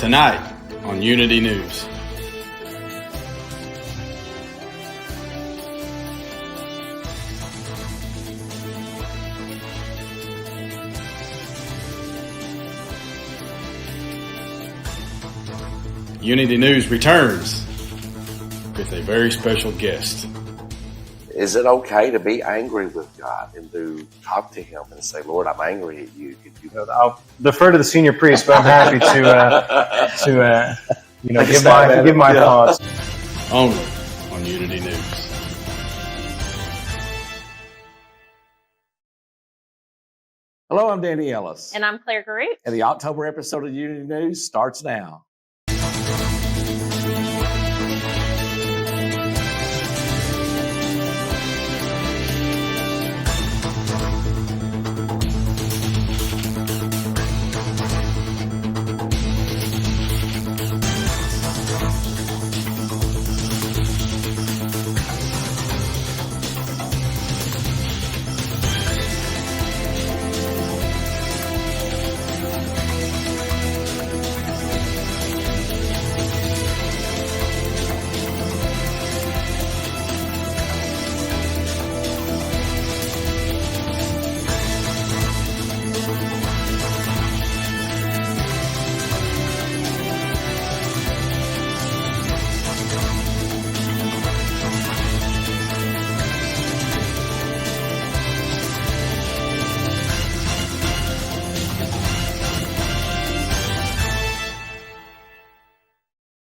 Tonight on Unity News. Unity News returns with a very special guest. Is it okay to be angry with God and to talk to Him and say, "Lord, I'm angry at you"? I'll defer to the senior priest, but I'm happy to give my thoughts. Only on Unity News. Hello, I'm Danny Ellis. And I'm Claire Garrett. And the October episode of Unity News starts now.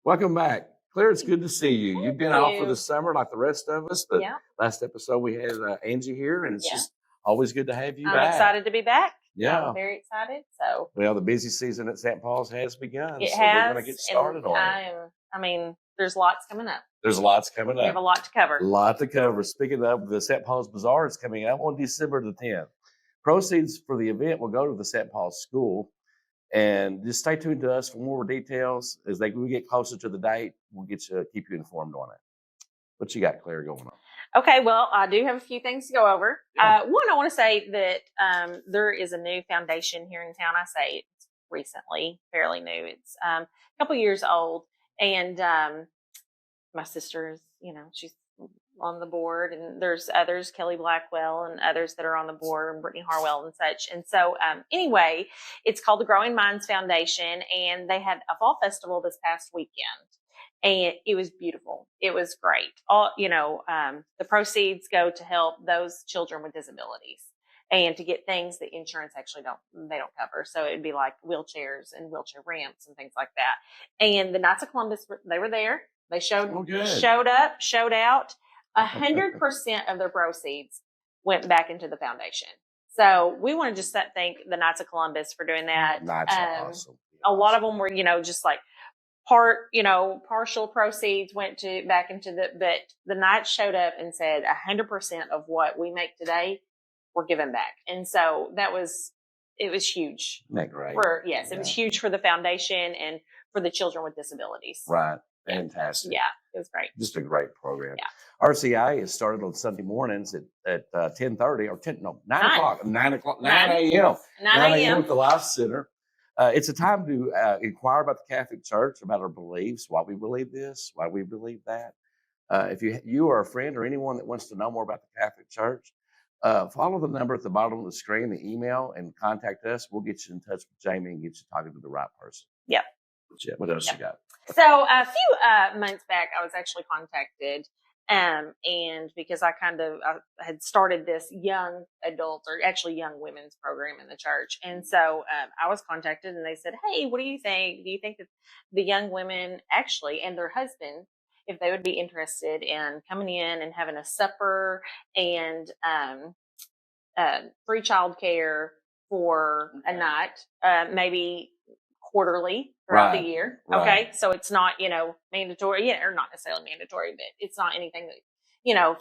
Welcome back. Claire, it's good to see you. You've been out for the summer like the rest of us, but last episode we had Angie here, and it's just always good to have you back. I'm excited to be back. Yeah. I'm very excited. So, well, the busy season at St. Paul's has begun. It so has. We're going to get started on it. I mean, there's lots coming up. There's lots coming up. We have a lot to cover. A lot to cover. Speaking of, the St. Paul's Bazaar is coming up on December the 10th. Proceeds for the event will go to the St. Paul's School. And just stay tuned to us for more details. As we get closer to the date, we'll keep you informed on it. What you got, Claire, going on? Okay, well, I do have a few things to go over. Yeah. One, I want to say that there is a new foundation here in town. I say it's recently, fairly new. It's a couple years old. And my sister is, she's on the board, and there's others, Kelly Blackwell and others that are on the board, and Brittany Harwell and such. And so anyway, it's called the Growing Minds Foundation, and they had a fall festival this past weekend, and it was beautiful. It was great. The proceeds go to help those children with disabilities and to get things that insurance actually don't cover. So it'd be like wheelchairs and wheelchair ramps and things like that. And the Knights of Columbus, they were there. They showed up, showed out. 100% of their proceeds went back into the foundation. So we want to just thank the Knights of Columbus for doing that. Knights are awesome. A lot of them were, just like partial proceeds went back into but the Knights showed up and said 100% of what we make today, we're giving back. And so it was huge. Isn't that great? It was huge for the foundation and for the children with disabilities. Right. Fantastic. Yeah, it was great. Just a great program. Yeah. RCI is started on Sunday mornings at 10:30 or 9 o'clock. 9 a.m. 9 a.m. at the Life Center. It's a time to inquire about the Catholic Church, about our beliefs, why we believe this, why we believe that. If you are a friend or anyone that wants to know more about the Catholic Church, follow the number at the bottom of the screen, the email, and contact us. We'll get you in touch with Jamie and get you talking to the right person. Yep. What else you got? So a few months back, I was actually contacted, and because I had started this young adult, or actually young women's program in the church. And so I was contacted, and they said, "Hey, what do you think? Do you think that the young women actually and their husband, if they would be interested in coming in and having a supper and free childcare for a night, maybe quarterly throughout the year." Okay. Right. So it's not, mandatory, or not necessarily mandatory, but it's not anything that,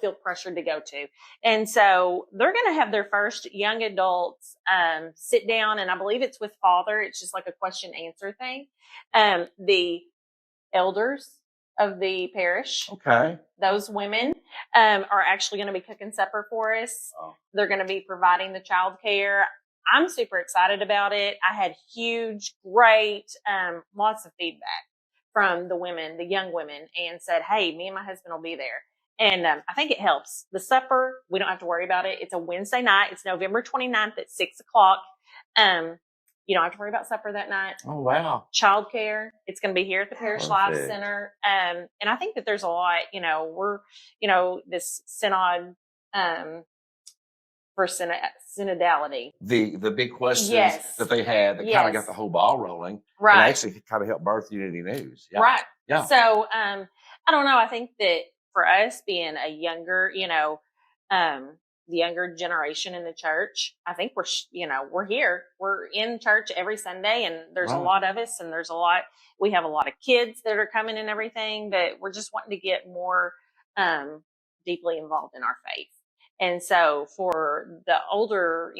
feel pressured to go to. And so they're going to have their first young adults sit down, and I believe it's with Father. It's just like a question answer thing. The elders of the parish, those women are actually going to be cooking supper for us. Oh. They're going to be providing the child care. I'm super excited about it. I had great, lots of feedback from the women, the young women, and said, hey, me and my husband will be there. And I think it helps. The supper, we don't have to worry about it. It's a Wednesday night. It's November 29th at 6:00. You don't have to worry about supper that night. Oh, wow. Childcare. It's going to be here at the Parish Life Center. And I think that there's a lot, this synod, for synodality. The big questions that they had that kind of got the whole ball rolling. Right. And actually kind of helped birth Unity News. Yeah. Right. Yeah. So, I don't know. I think that for us being a younger, the younger generation in the church, I think we're here. We're in church every Sunday, and there's a lot of us, and we have a lot of kids that are coming and everything, but we're just wanting to get more deeply involved in our faith. And so for the older,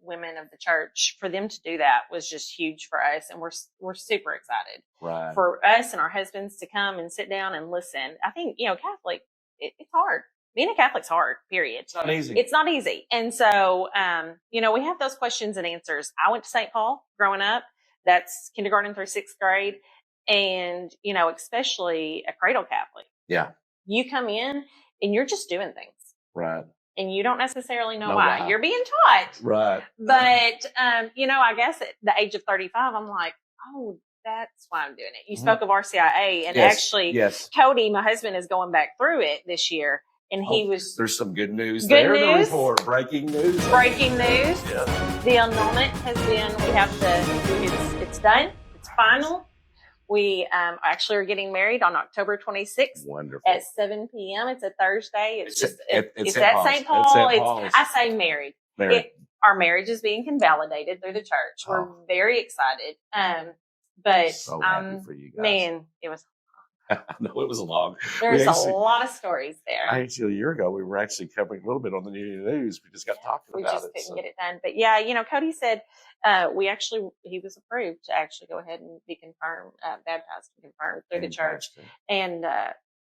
women of the church, for them to do that was just huge for us. And we're super excited for us and our husbands to come and sit down and listen. I think, Catholic, it's hard. Being a Catholic's hard, period. It's not easy. It's not easy. And so, we have those questions and answers. I went to St. Paul growing up. That's kindergarten through 6th grade. And, especially a cradle Catholic. Yeah. You come in and you're just doing things. Right. And you don't necessarily know why. You're being taught. Right. But, I guess at the age of 35, I'm like, oh, that's why I'm doing it. You spoke of RCIA, and actually, Cody, my husband, is going back through it this year. And there's some good news there. News. The report. Breaking news. Breaking news. Yeah. The annulment has been, it's done. It's final. We actually are getting married on October 26th. Wonderful. At 7 p.m. It's a Thursday. It's at St. Paul. Paul's. I say married. Our marriage is being convalidated through the church. We're very excited. But so happy for you guys. Man, it was. No, it was long. There's a lot of stories there. Actually, a year ago, we were actually covering a little bit on the Unity News. We just got talking about it. We just couldn't get it done. But yeah, Cody said he was approved to actually go ahead and be confirmed, baptized and confirmed through the church. And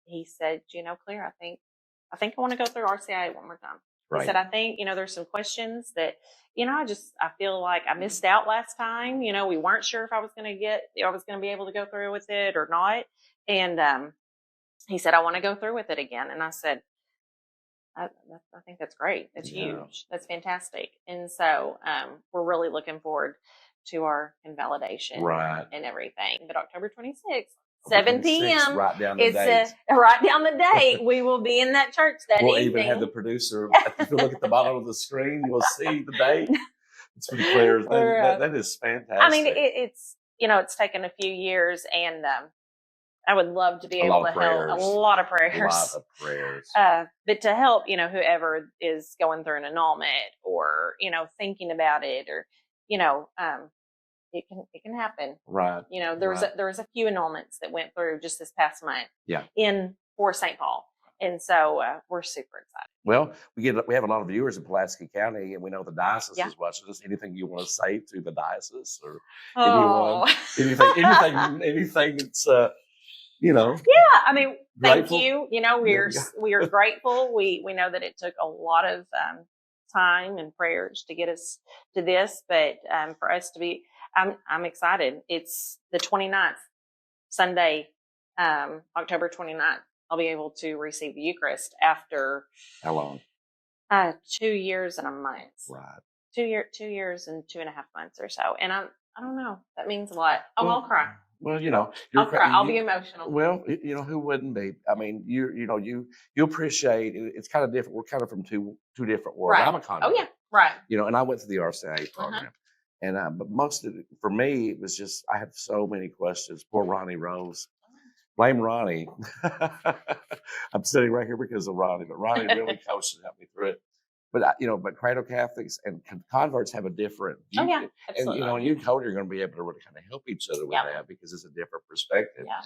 he said, Claire, I think I want to go through RCIA one more time. Right. He said, I think, there's some questions that, I feel like I missed out last time. We weren't sure if I was going to be able to go through with it or not. And he said, I want to go through with it again. And I said, I think that's great. That's huge. That's fantastic. And so we're really looking forward to our convalidation and everything. But October 26th, 7 p.m. Write down the date. Write down the date. We will be in that church that evening. We'll even have the producer. If you look at the bottom of the screen, you'll see the date. It's pretty clear. That is fantastic. I mean, it's taken a few years, and I would love to be able to help. A lot of prayers. But to help, whoever is going through an annulment or, thinking about it, or, it can happen. Right. There was a few annulments that went through just this past month. Yeah. For St. Paul. And so we're super excited. Well, we have a lot of viewers in Pulaski County, and we know the diocese is watching us. Anything you want to say to the diocese, or anything that's Yeah, I mean, thank you. We are grateful. We know that it took a lot of time and prayers to get us to this, but for us to be, I'm excited. It's the 29th, Sunday, October 29th. I'll be able to receive the Eucharist after how long? 2 years and a month. Right. 2 years and 2.5 months or so. And I don't know. That means a lot. I'll cry. Well, I'll cry. I'll be emotional. Well, who wouldn't be? I mean, you appreciate it. It's kind of different. We're kind of from two different worlds. Right. I'm a convert. Oh yeah, right. And I went through the RCIA program, and but most of it, for me, it was just I had so many questions. Poor Ronnie Rose. Blame Ronnie. I'm sitting right here because of Ronnie, but Ronnie really coached and helped me through it. But but cradle Catholics and converts have a different view. Oh yeah, absolutely. And you and Cody are going to be able to really kind of help each other with that because it's a different perspective. Yeah.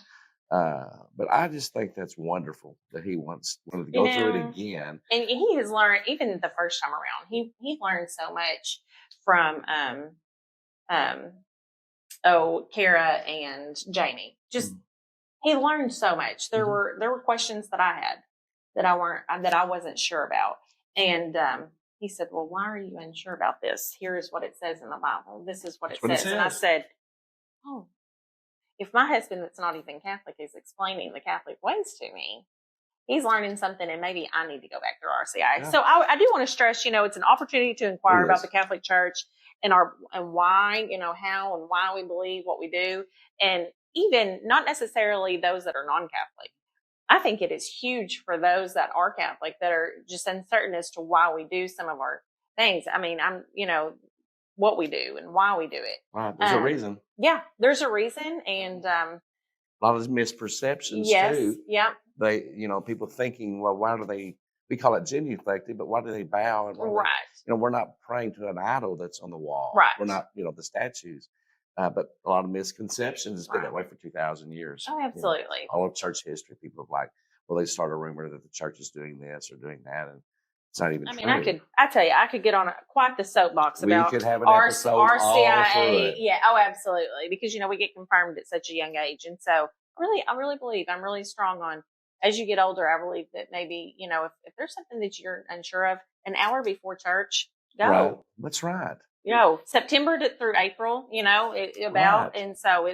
But I just think that's wonderful that he wanted to go through it again. And he has learned, even the first time around, he learned so much from Kara and Jamie. Just he learned so much. There were questions that I had that I wasn't sure about. And he said, well, why are you unsure about this? Here is what it says in the Bible. This is what it That's says. And I said, oh, if my husband that's not even Catholic is explaining the Catholic ways to me, he's learning something, and maybe I need to go back to RCI. Yeah. So I do want to stress, it's an opportunity to inquire about the Catholic Church and why, how and why we believe what we do. And even not necessarily those that are non-Catholic. I think it is huge for those that are Catholic that are just uncertain as to why we do some of our things. I mean, what we do and why we do it. Right. There's a reason. Yeah, there's a reason. And a lot of misperceptions too. Yeah. They, people thinking, well, why do they, we call it genuflecting, but why do they bow? And right. We're not praying to an idol that's on the wall. Right. We're not, the statues. But a lot of misconceptions has been that way for 2,000 years. Oh, absolutely. All of church history, people have well, they start a rumor that the church is doing this or doing that, and it's not even true. I could get on quite the soapbox about we could have an episode RCIA. Yeah, oh, absolutely. Because, we get confirmed at such a young age. And so I really believe, I'm really strong on, as you get older, I believe that maybe, if there's something that you're unsure of, an hour before church, go. Right. That's right. September through April, Right. And so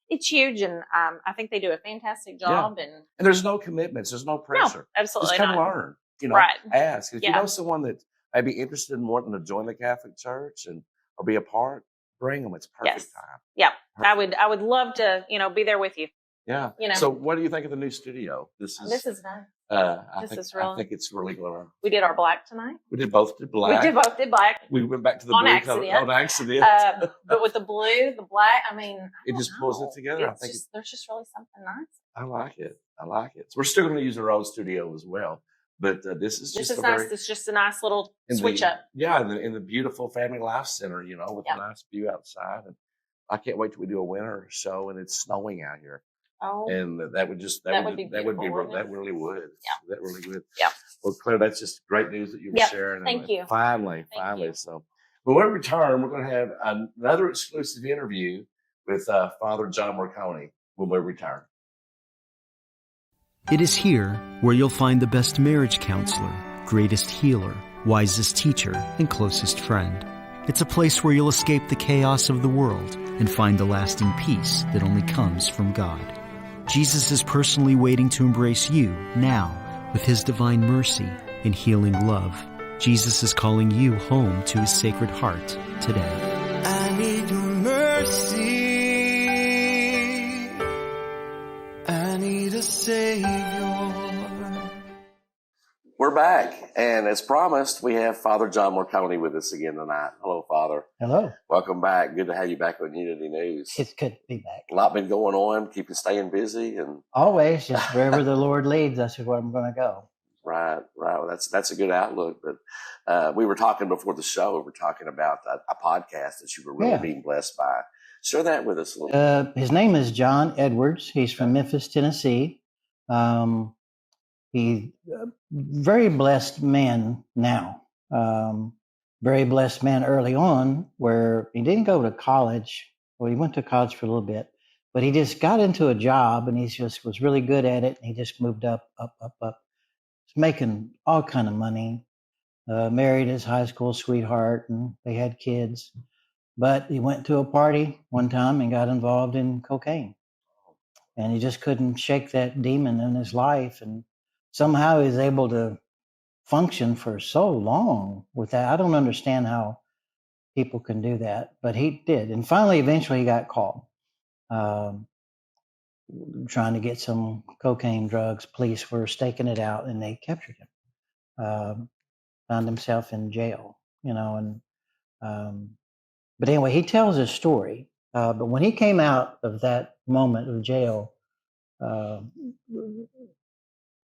it's huge, and I think they do a fantastic job. Yeah. And there's no commitments, there's no pressure. No, absolutely just kind not. of learn, right. Ask. If you know someone that may be interested in wanting to join the Catholic Church or be a part, bring them. It's perfect time. Yeah, perfect. I would love to, be there with you. Yeah. So what do you think of the new studio? This is nice. I think it's really going to. We did our black tonight. We both did black. We went back to the on blue accident. color on accident. But with the blue, the black, it just pulls it together. I think there's just really something nice. I like it. So we're still going to use our old studio as well. But this is nice. It's just a nice little switch up. Yeah, in the beautiful Family Life Center, with a nice view outside. And I can't wait till we do a winter show and it's snowing out here. Oh, and that would really would. Yeah. That really would. Yeah. Well, Claire, that's just great news that you were sharing. Thank you. Finally. So, when we return, we're going to have another exclusive interview with Father John Marconi when we return. It is here where you'll find the best marriage counselor, greatest healer, wisest teacher, and closest friend. It's a place where you'll escape the chaos of the world and find the lasting peace that only comes from God. Jesus is personally waiting to embrace you now with his divine mercy and healing love. Jesus is calling you home to his sacred heart today. I need your mercy. I need a Savior. We're back, and as promised, we have Father John Marconi with us again tonight. Hello, Father. Hello. Welcome back. Good to have you back on Unity News. It's good to be back. A lot been going on, keeping staying busy, and always just wherever the Lord leads, that's where I'm going to go. Right. Well, that's a good outlook. But we were talking before the show. We were talking about a podcast that you were really being blessed by. Share that with us a little bit. His name is John Edwards. He's from Memphis, Tennessee. He's a very blessed man now. Very blessed man early on, where he didn't go to college. Well, he went to college for a little bit, but he just got into a job and he just was really good at it. And he just moved up. He's making all kind of money. Married his high school sweetheart, and they had kids. But he went to a party one time and got involved in cocaine. And he just couldn't shake that demon in his life. And somehow he was able to function for so long with that. I don't understand how people can do that, but he did. And finally, eventually he got caught trying to get some cocaine drugs. Police were staking it out and they captured him. Found himself in jail, but anyway, he tells his story. But when he came out of that moment of jail,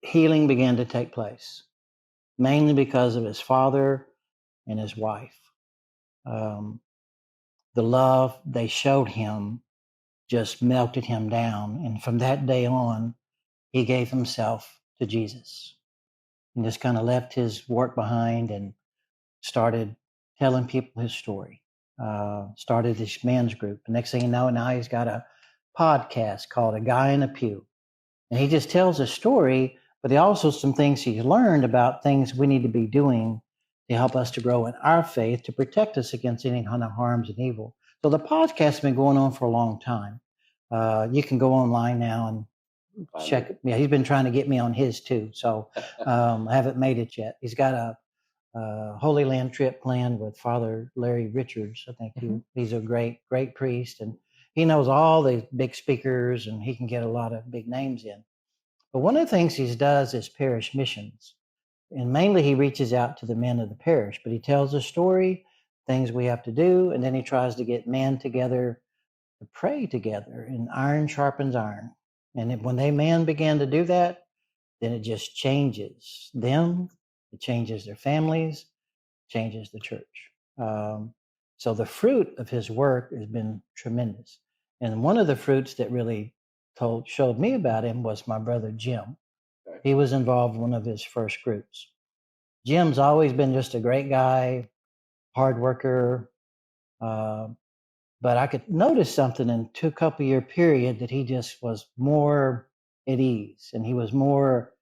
healing began to take place, mainly because of his father and his wife. The love they showed him just melted him down. And from that day on, he gave himself to Jesus and just kind of left his work behind and started telling people his story. Started this men's group. The next thing you know, now he's got a podcast called A Guy in a Pew. And he just tells a story, but also some things he's learned about things we need to be doing to help us to grow in our faith, to protect us against any kind of harms and evil. So the podcast has been going on for a long time. You can go online now and check it. Yeah, he's been trying to get me on his too. So I haven't made it yet. He's got a Holy Land trip planned with Father Larry Richards. I think he's a great priest, and he knows all the big speakers, and he can get a lot of big names in. But one of the things he does is parish missions. And mainly he reaches out to the men of the parish, but he tells a story, things we have to do, and then he tries to get men together to pray together, and iron sharpens iron. And when they men began to do that, then it just changes them, it changes their families, changes the church. So the fruit of his work has been tremendous. And one of the fruits that really showed me about him was my brother Jim. He was involved in one of his first groups. Jim's always been just a great guy, hard worker, but I could notice something in a couple year period that he just was more at ease, and he was more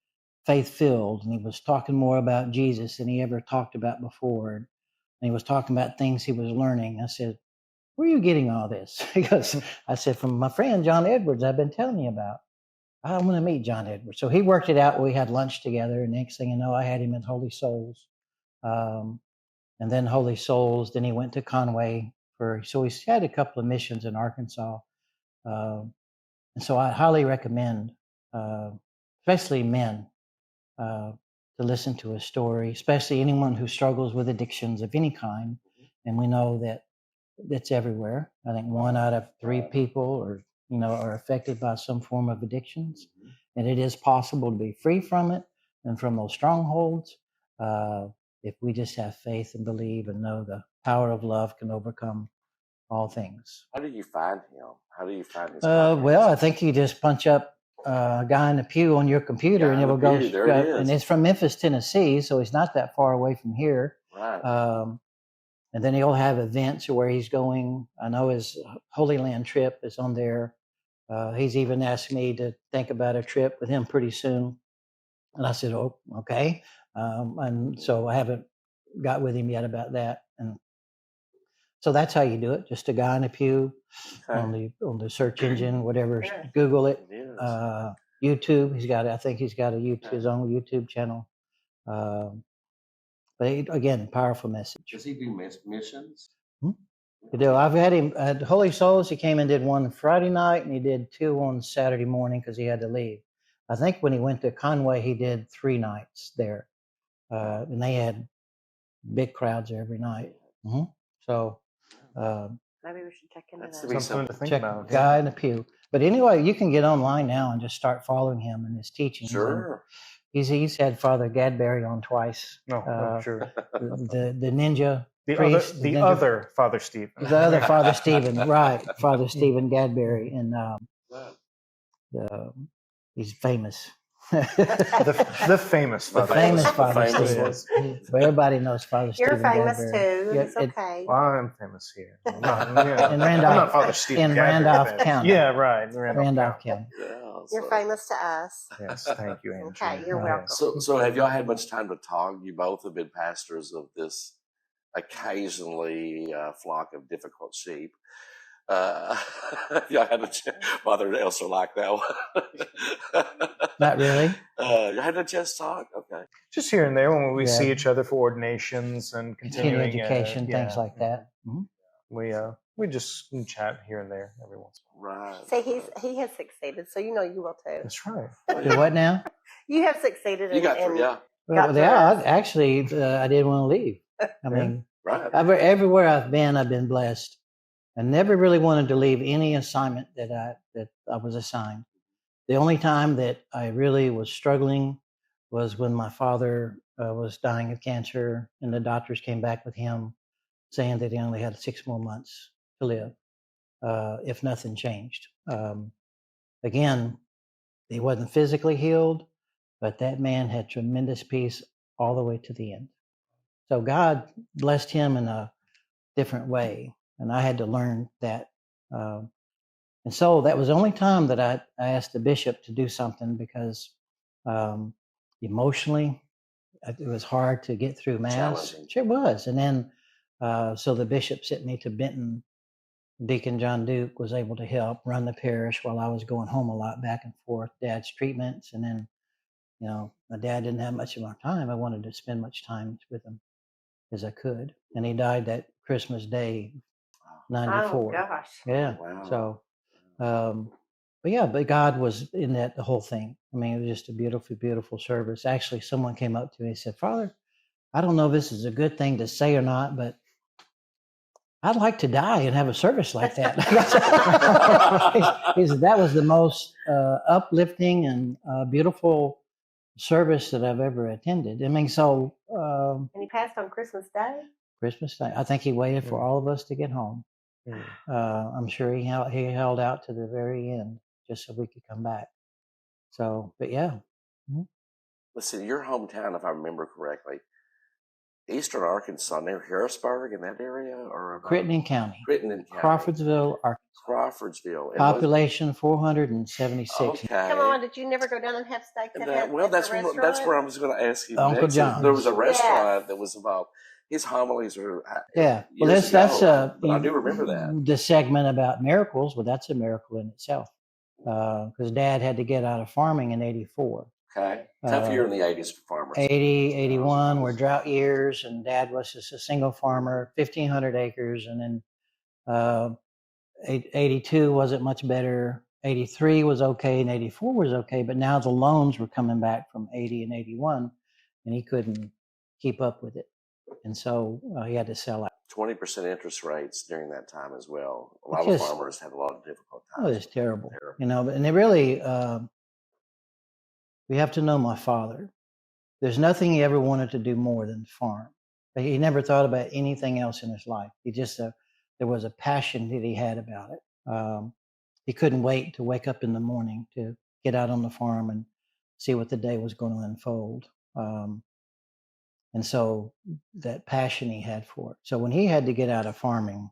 faith filled, and he was talking more about Jesus than he ever talked about before. And he was talking about things he was learning. I said, "Where are you getting all this?" Because I said, "From my friend John Edwards, I've been telling you about. I want to meet John Edwards." So he worked it out. We had lunch together, and next thing you know, I had him in Holy Souls, and then Holy Souls. Then he went to Conway so he's had a couple of missions in Arkansas, and so I highly recommend, especially men, to listen to his story, especially anyone who struggles with addictions of any kind. And we know that it's everywhere. I think 1 out of 3 people are affected by some form of addictions, and it is possible to be free from it and from those strongholds if we just have faith and believe and know the power of love can overcome all things. How do you find him? How do you find his well, I think you just punch up a guy in the pew on your computer, and it will go. And it's from Memphis, Tennessee, so he's not that far away from here. Right. And then he'll have events where he's going. I know his Holy Land trip is on there. He's even asked me to think about a trip with him pretty soon. And I said, "Oh, okay." And so I haven't got with him yet about that. And so that's how you do it. Just a guy in a pew on the search engine, whatever. Google it. YouTube. I think he's got his own YouTube channel. But again, powerful message. Does he do missions? I've had him at Holy Souls. He came and did one Friday night, and he did 2 on Saturday morning because he had to leave. I think when he went to Conway, he did 3 nights there, and they had big crowds every night. So maybe we should check into That's that. something to think check about. Guy in the pew. But anyway, you can get online now and just start following him and his teachings. Sure. He's had Father Gadberry on twice. No, sure. The ninja The priest, other Father Stephen. The other Father Stephen, right? Father Stephen Gadberry, and he's famous. the famous Father. The famous Father famous Stephen. But everybody knows Father You're Stephen famous Gadberry. too. Yeah, It's okay. Well, I'm famous here. I'm not, In I'm not Father Stephen. in Gadberry Randolph famous. County. Yeah, right. Randolph County. You're famous to us. Yes, thank you, Andrew. Okay, you're welcome. So have y'all had much time to talk? You both have been pastors of this occasionally flock of difficult sheep. Y'all had Mother Elsa like that one. Not really. You had a chance to talk? Okay. Just here and there when we Yeah. see each other for ordinations and Continuing continuing education, things like that. We just chat here and there every once in a while. Right. See, he has succeeded, so you know you will too. That's right. Do what now? You have succeeded. You got through, yeah. Well, yeah, actually, I didn't want to leave. I mean, Right. everywhere I've been blessed. I never really wanted to leave any assignment that I was assigned. The only time that I really was struggling was when my father was dying of cancer, and the doctors came back with him saying that he only had 6 more months to live if nothing changed. Again, he wasn't physically healed, but that man had tremendous peace all the way to the end. So God blessed him in a different way, and I had to learn that. And so that was the only time that I asked the bishop to do something, because emotionally It was hard to get through Mass. Challenging. Sure was. And then, so the bishop sent me to Benton. Deacon John Duke was able to help run the parish while I was going home a lot back and forth, Dad's treatments. And then, my dad didn't have much of my time. I wanted to spend much time with him as I could. And he died that Christmas Day, 94. Oh gosh. Yeah. Wow. So, but God was in that, the whole thing. I mean, it was just a beautiful, beautiful service. Actually, someone came up to me and said, Father, I don't know if this is a good thing to say or not, but I'd like to die and have a service like that. He said, that was the most uplifting and beautiful service that I've ever attended. I mean, so. And he passed on Christmas Day? Christmas Day. I think he waited for all of us to get home. I'm sure he held out to the very end just so we could come back. So, but yeah. Mm-hmm. Listen, your hometown, if I remember correctly, Eastern Arkansas, near Harrisburg, in that area, or Crittenden County, Crawfordsville, Arkansas. Crawfordsville. Population 476. Okay. Come on, did you never go down and have steak? That's where I was going to ask you. Uncle next. John's. There was a restaurant that was involved. His homilies were yeah. Well, that's I do remember that. The segment about miracles. Well, that's a miracle in itself. Because Dad had to get out of farming in '84. Okay. Tough year in the 80s for farmers. 80, 81 were drought years, and Dad was just a single farmer, 1,500 acres. And then 82 wasn't much better. 83 was okay, and 84 was okay. But now the loans were coming back from 80 and 81, and he couldn't keep up with it. And so he had to sell out. 20% interest rates during that time as well. A lot of farmers had a lot of difficult times. Oh, it's terrible. And they really, we have to know my father. There's nothing he ever wanted to do more than farm. He never thought about anything else in his life. He just, there was a passion that he had about it. He couldn't wait to wake up in the morning to get out on the farm and see what the day was going to unfold. And so that passion he had for it. So when he had to get out of farming,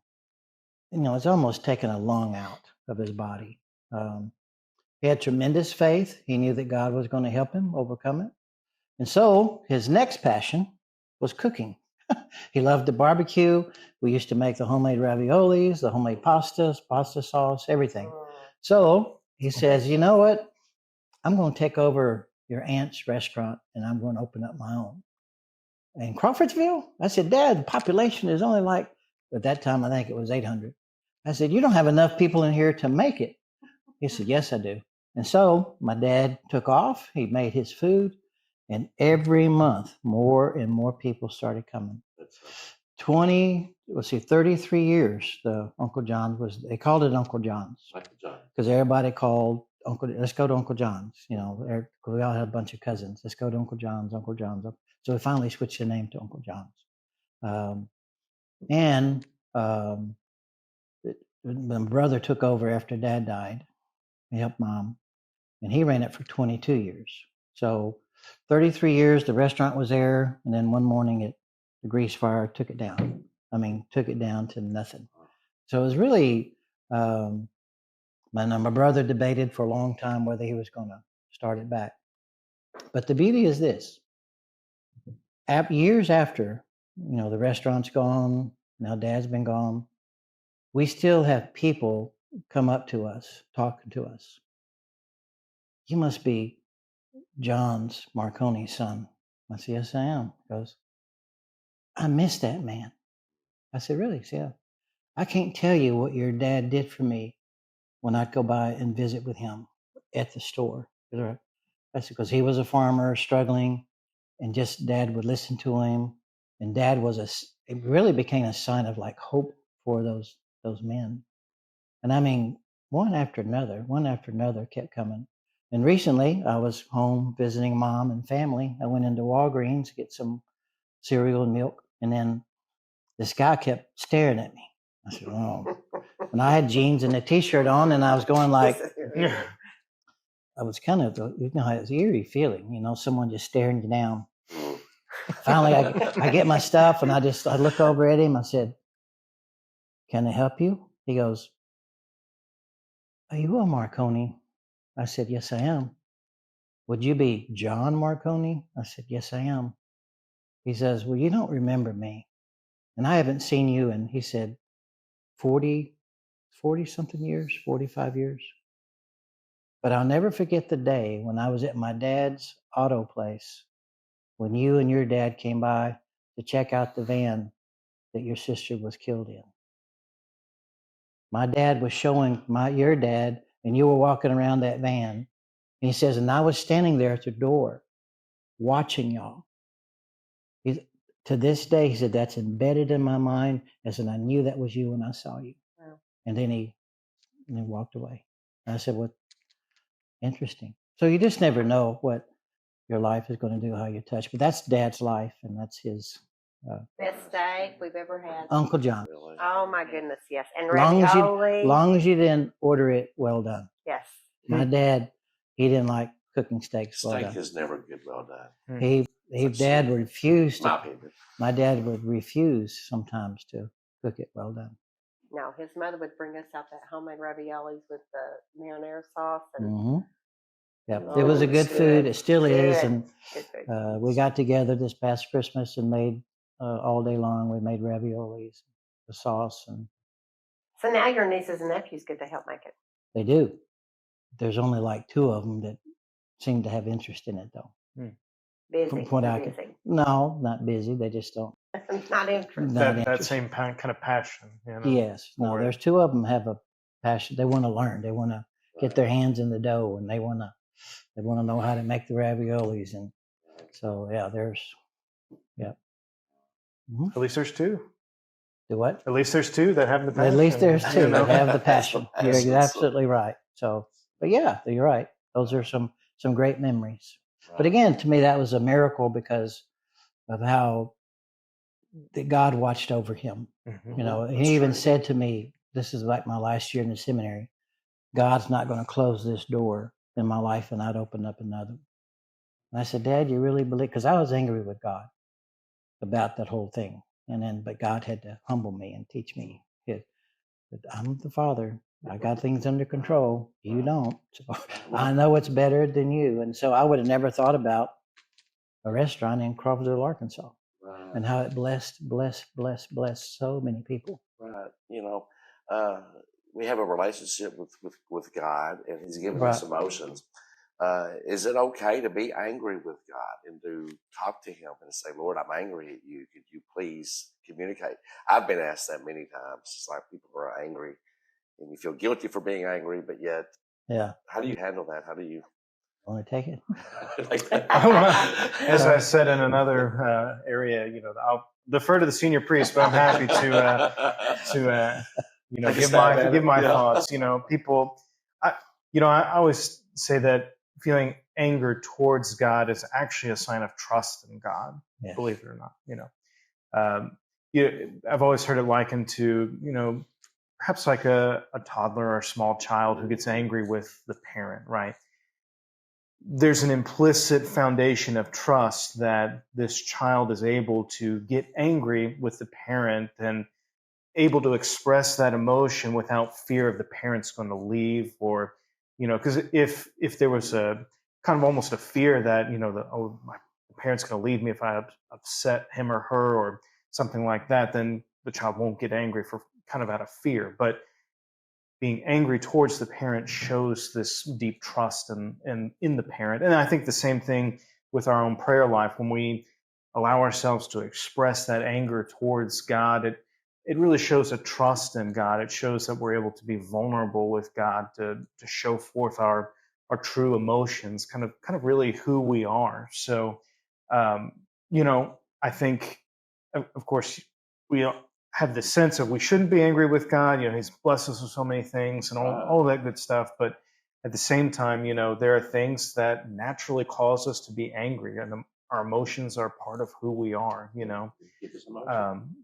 it's almost taken a lung out of his body. He had tremendous faith. He knew that God was going to help him overcome it. And so his next passion was cooking. He loved the barbecue. We used to make the homemade raviolis, the homemade pastas, pasta sauce, everything. So he says, you know what? I'm going to take over your aunt's restaurant and I'm going to open up my own. In Crawfordsville? I said, Dad, the population is only like, at that time, I think it was 800. I said, you don't have enough people in here to make it. He said, yes, I do. And so my dad took off. He made his food. And every month, more and more people started coming. 33 years, the Uncle John's they called it Uncle John's. Because everybody called let's go to Uncle John's. We all had a bunch of cousins. Let's go to Uncle John's, Uncle John's. So we finally switched the name to Uncle John's. My brother took over after Dad died. He helped Mom. And he ran it for 22 years. So 33 years, the restaurant was there. And then one morning, the grease fire took it down. Took it down to nothing. So it was really, my brother debated for a long time whether he was going to start it back. But the beauty is this. Years after, the restaurant's gone, now Dad's been gone, we still have people come up to us, talking to us. You must be John's Marconi's son. I said, yes, I am. He goes, I miss that man. I said, really? He said, yeah. I can't tell you what your dad did for me when I'd go by and visit with him at the store. That's because he was a farmer struggling, and just Dad would listen to him. And Dad it really became a sign of like hope for those men. And one after another kept coming. And recently I was home visiting Mom and family. I went into Walgreens to get some cereal and milk. And then this guy kept staring at me. I said, oh. And I had jeans and a t-shirt on, and I was going like, I was kind of, it's an eerie feeling, someone just staring you down. Finally, I get my stuff, and I look over at him. I said, can I help you? He goes, are you a Marconi? I said, yes, I am. Would you be John Marconi? I said, yes, I am. He says, well, you don't remember me. And I haven't seen you in, he said, 40 something years, 45 years. But I'll never forget the day when I was at my dad's auto place, when you and your dad came by to check out the van that your sister was killed in. My dad was showing your dad, and you were walking around that van. And he says, and I was standing there at the door watching y'all. To this day, he said, that's embedded in my mind. I said, I knew that was you when I saw you. Wow. And then he walked away. And I said, well, interesting. So you just never know what your life is going to do, how you touch. But that's Dad's life, and that's his. Best steak we've ever had. Uncle John. Really? Oh my goodness, yes. And Long ravioli. as you didn't order it well done. Yes. My dad, he didn't like cooking steaks well Steak done. is never good well done. Dad refused My to. opinion. My dad would refuse sometimes to cook it well done. No, his mother would bring us out that homemade raviolis with the marinara sauce. And Mm-hmm. Yep. Oh, It was a it's good food. good. It still is. Good. And good food. we got together this past Christmas and made all day long. We made raviolis, the sauce, and So now your nieces and nephews get to help make it. they do. There's only like 2 of them that seem to have interest in it, though. Busy. From what I busy. No, not busy. They just don't. Not interested. Not That interested. same kind of passion. You know? Yes. No, for it. there's 2 of them have a passion. They want to learn. They want to get their hands in the dough, and they want to know how to make the raviolis. And so, yeah, Mhm. At least there's 2. Do what? At least there's 2 that have the passion. At least there's 2 you know? that have the That's the passion. passion, You're so- absolutely right. So, but yeah, you're right. Those are some great memories. But Right. again, to me, that was a miracle because of how that God watched over him. Mhm. You know, That's he even true. said to me, this is like my last year in the seminary, God's not going to close this door in my life and not open up another. And I said, Dad, you really believe? Because I was angry with God about that whole thing. But God had to humble me and teach me that I'm the Father. I got things under control. You don't. So I know it's better than you. And so I would have never thought about a restaurant in Crawfordsville, Arkansas, Right. and how it blessed so many people. Right. You know, we have a relationship with God, and He's given Right. us emotions. Is it okay to be angry with God and to talk to Him and say, Lord, I'm angry at you. Could you please communicate? I've been asked that many times. It's like people are angry and you feel guilty for being angry, but yet, Yeah. how do you handle that? How do you? Want to take it? As I said in another area, you know, I'll defer to the senior priest, but I'm happy to you know, Take a give stab at my it. Yeah. thoughts. You know, people, I always say that feeling anger towards God is actually a sign of trust in God. Yes. Believe it or not, you know. I've always heard it likened to, you know, perhaps like a toddler or a small child who gets angry with the parent, right? There's an implicit foundation of trust that this child is able to get angry with the parent and able to express that emotion without fear of the parent's going to leave, or, you know, because if there was a kind of almost a fear that, you know, my parent's going to leave me if I upset him or her or something like that, then the child won't get angry for kind of out of fear. But being angry towards the parent shows this deep trust in the parent. And I think the same thing with our own prayer life. When we allow ourselves to express that anger towards God, it really shows a trust in God. It shows that we're able to be vulnerable with God, to show forth our true emotions, kind of really who we are. So, you know, I think, of course, we have the sense of we shouldn't be angry with God. You know, He's blessed us with so many things and all that good stuff. But at the same time, you know, there are things that naturally cause us to be angry, and our emotions are part of who we are, you know.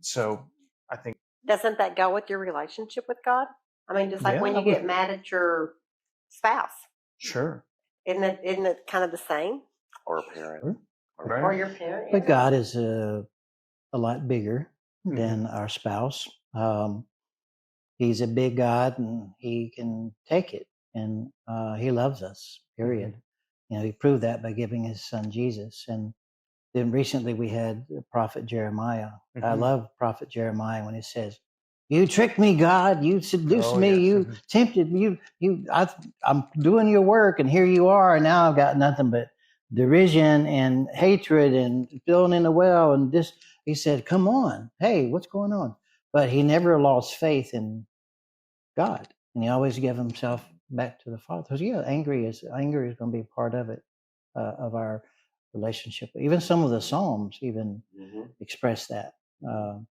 So I think. Doesn't that go with your relationship with God? I mean, just like when Yeah, you get mad at your spouse, Sure. isn't it kind of the same? Or a parent. Right. Or your parent? But God is a lot bigger than our spouse. He's a big God, and He can take it, and He loves us. Period. You know, He proved that by giving His Son Jesus, and Then recently we had the prophet Jeremiah. I love prophet Jeremiah when he says, "You tricked me, God. You seduced me. You tempted me. I'm doing your work, and here you are. And now I've got nothing but derision and hatred and filling in the well." And this, he said, "Come on, hey, what's going on?" But he never lost faith in God, and he always gave himself back to the Father. Because anger is going to be part of it, of our relationship. Even some of the Psalms even express that. And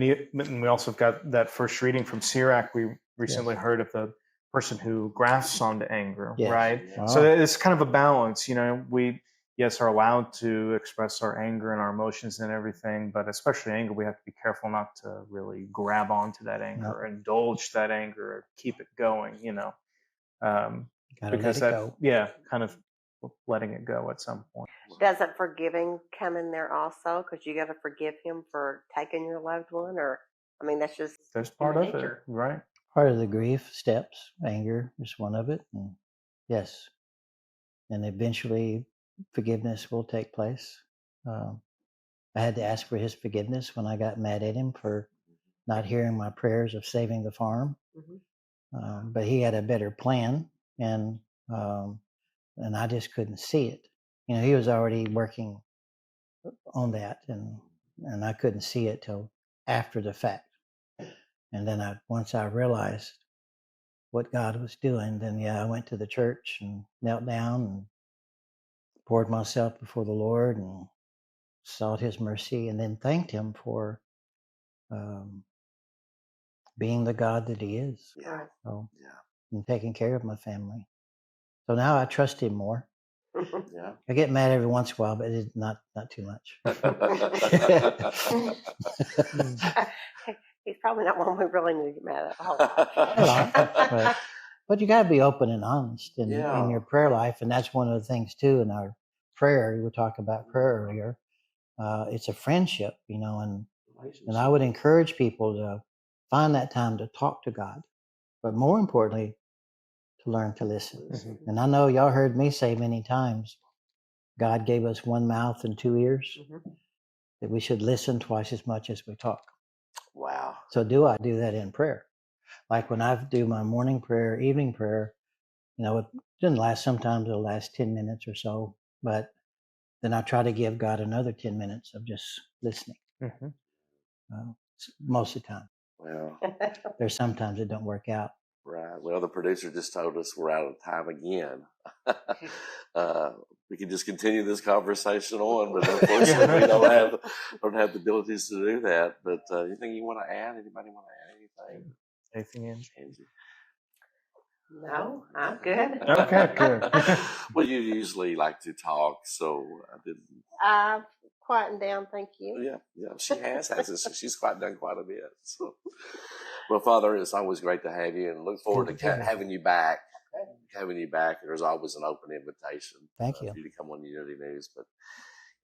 we also got that first reading from Sirach. We recently heard of the person who grasps onto anger, right? Wow. So it's kind of a balance. We, yes, are allowed to express our anger and our emotions and everything, but especially anger, we have to be careful not to really grab onto that anger, or indulge that anger, or keep it going, because let it go. Kind of letting it go at some point. Doesn't forgiving come in there also? Because you got to forgive him for taking your loved one, or that's just There's part of it, nature. right? Part of the grief steps, anger is one of it. And yes. And eventually forgiveness will take place. I had to ask for his forgiveness when I got mad at him for not hearing my prayers of saving the farm. But he had a better plan, and I just couldn't see it. He was already working on that, and I couldn't see it till after the fact. And then once I realized what God was doing, then I went to the church and knelt down and poured myself before the Lord and sought his mercy, and then thanked him for being the God that he is. And taking care of my family. So now I trust him more. I get mad every once in a while, but it's not too much. He's probably not one we really need to get mad at. But you got to be open and honest in your prayer life, and that's one of the things too in our prayer. We were talking about prayer earlier. It's a friendship, and I would encourage people to find that time to talk to God, but more importantly, to learn to listen. And I know y'all heard me say many times, God gave us one mouth and two ears, that we should listen twice as much as we talk. Wow. So I do that in prayer? Like when I do my morning prayer, evening prayer, it doesn't last, sometimes it'll last 10 minutes or so, but then I try to give God another 10 minutes of just listening. Most of the time. Well, there's sometimes it don't work out. Right. Well, the producer just told us we're out of time again. We can just continue this conversation on, but unfortunately we don't have the abilities to do that. But anything you want to add? Anybody want to add anything? Anything, Angie? No, I'm good. Okay, good. Well, you usually like to talk, so I didn't. Quieting down, thank you. Yeah, she has. She's quite done quite a bit. So. Well, Father, it's always great to have you, and look forward to having you back. There's always an open invitation. Thank you. For you to come on Unity News. But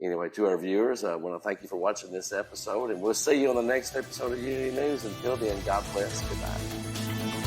anyway, to our viewers, I want to thank you for watching this episode, and we'll see you on the next episode of Unity News. Until then, God bless. Goodbye.